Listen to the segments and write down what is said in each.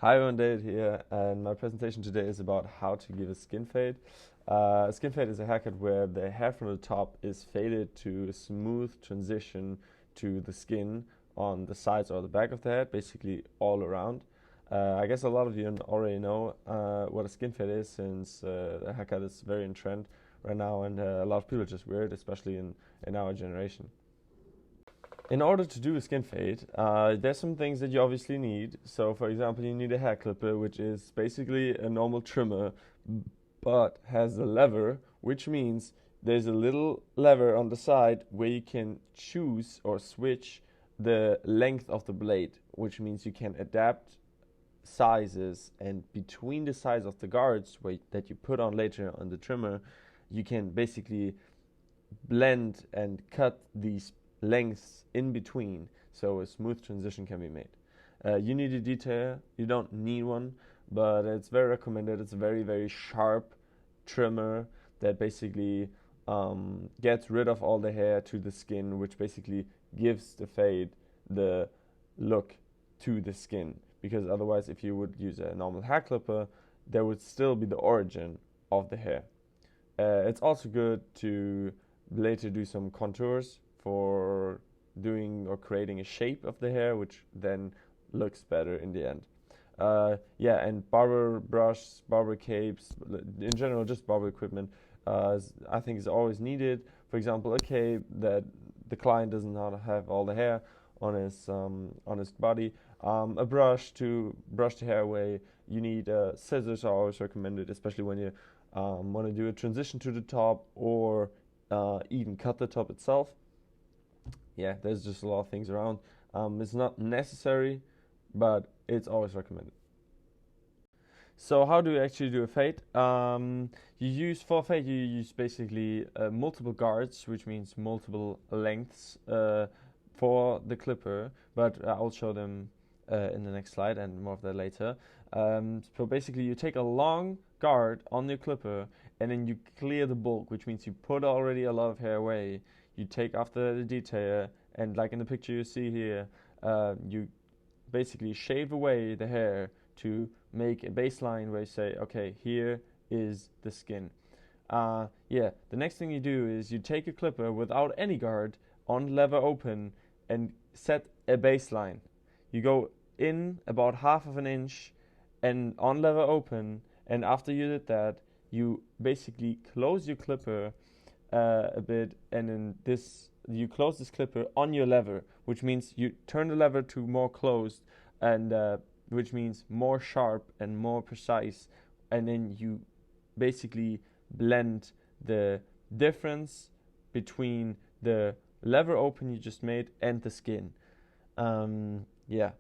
Hi everyone, David here, and my presentation today is about how to give a skin fade. A skin fade is a haircut where the hair from the top is faded to a smooth transition to the skin on the sides or the back of the head, basically all around. I guess a lot of you already know what a skin fade is, since the haircut is very in trend right now, and a lot of people just wear it, especially in our generation. In order to do a skin fade, there's some things that you obviously need. So, for example, you need a hair clipper, which is basically a normal trimmer, but has a lever, which means there's a little lever on the side where you can choose or switch the length of the blade, which means you can adapt sizes, and between the size of the guards that you put on later on the trimmer, you can basically blend and cut these lengths in between so a smooth transition can be made. You need a detailer. You don't need one, but it's very recommended. It's a very, very sharp trimmer that basically gets rid of all the hair to the skin, which basically gives the fade the look to the skin. Because otherwise, if you would use a normal hair clipper, there would still be the origin of the hair. It's also good to later do some contours for doing or creating a shape of the hair, which then looks better in the end. Yeah, and barber brush, barber capes, in general, just barber equipment, I think is always needed. For example, a cape that the client does not have all the hair on his body. A brush to brush the hair away. You need scissors are always recommended, especially when you want to do a transition to the top or even cut the top itself. Yeah, there's just a lot of things around. It's not necessary, but it's always recommended. So how do you actually do a fade? For fade you use basically multiple guards, which means multiple lengths for the clipper, but I'll show them in the next slide and more of that later. So basically you take a long guard on your clipper and then you clear the bulk, which means you put already a lot of hair away. You take after the detail, and like in the picture you see here, you basically shave away the hair to make a baseline where you say, okay, here is the skin. Yeah, the next thing you do is you take a clipper without any guard on lever open and set a baseline. You go in about half of an inch and on lever open, and after you did that, you basically close your clipper a bit, and then you close this clipper on your lever, which means you turn the lever to more closed, and which means more sharp and more precise, and then you basically blend the difference between the lever open you just made and the skin. Yeah,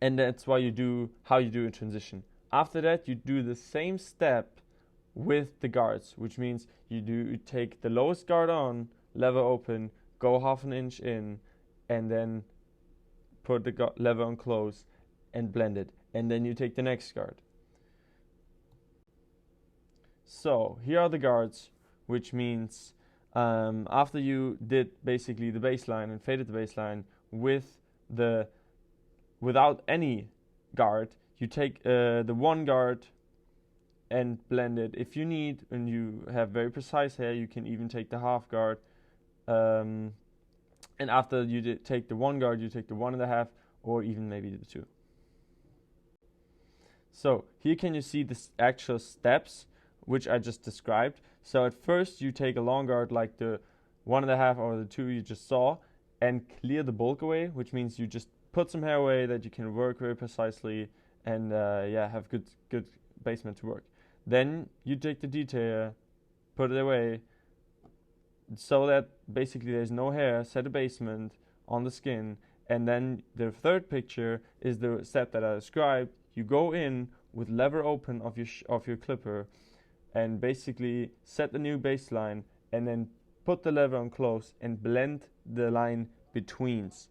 and that's how you do a transition. After that, you do the same step with the guards, which means you take the lowest guard on, lever open, go half an inch in, and then put the lever on close and blend it, and then you take the next guard. So here are the guards, which means after you did basically the baseline and faded the baseline without any guard, you take the one guard and blend it. If you need and you have very precise hair, you can even take the half guard. And after you take the one guard, you take the 1.5 or even maybe the 2. So here can you see the actual steps which I just described. So at first you take a long guard like the 1.5 or the 2 you just saw and clear the bulk away, which means you just put some hair away that you can work very precisely and have good basement to work. Then you take the detail, put it away, so that basically there's no hair, set a basement on the skin, and then the third picture is the step that I described. You go in with lever open of your clipper and basically set the new baseline and then put the lever on close and blend the line betweens,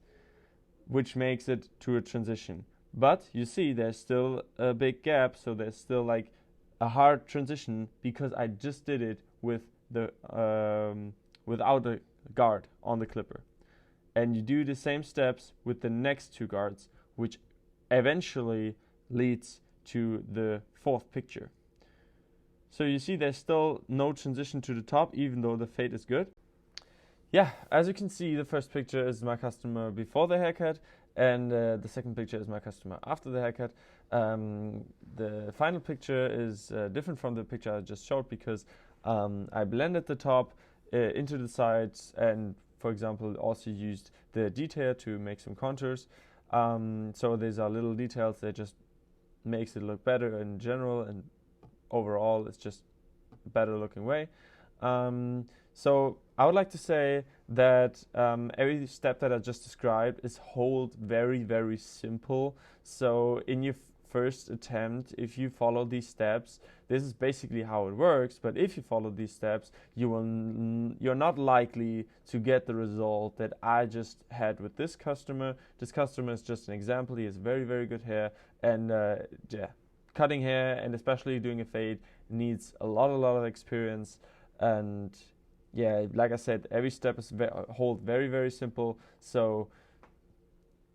which makes it to a transition. But you see there's still a big gap, so there's still like a hard transition because I just did it with the without a guard on the clipper. And you do the same steps with the next 2 guards, which eventually leads to the fourth picture. So you see there's still no transition to the top, even though the fade is good. Yeah, as you can see, the first picture is my customer before the haircut, and the second picture is my customer after the haircut. The final picture is different from the picture I just showed because I blended the top into the sides, and for example also used the detail to make some contours. So these are little details that just makes it look better in general, and overall it's just a better looking way. So I would like to say that every step that I just described is very, very simple. So in your first attempt, if you follow these steps, this is basically how it works. But if you follow these steps, you're not likely to get the result that I just had with this customer. This customer is just an example. He has very, very good hair, and yeah, cutting hair and especially doing a fade needs a lot of experience. And yeah, like I said, every step is very, very simple. So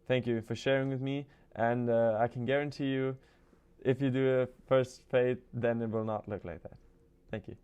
thank you for sharing with me, and I can guarantee you, if you do a first fade, then it will not look like that. Thank you.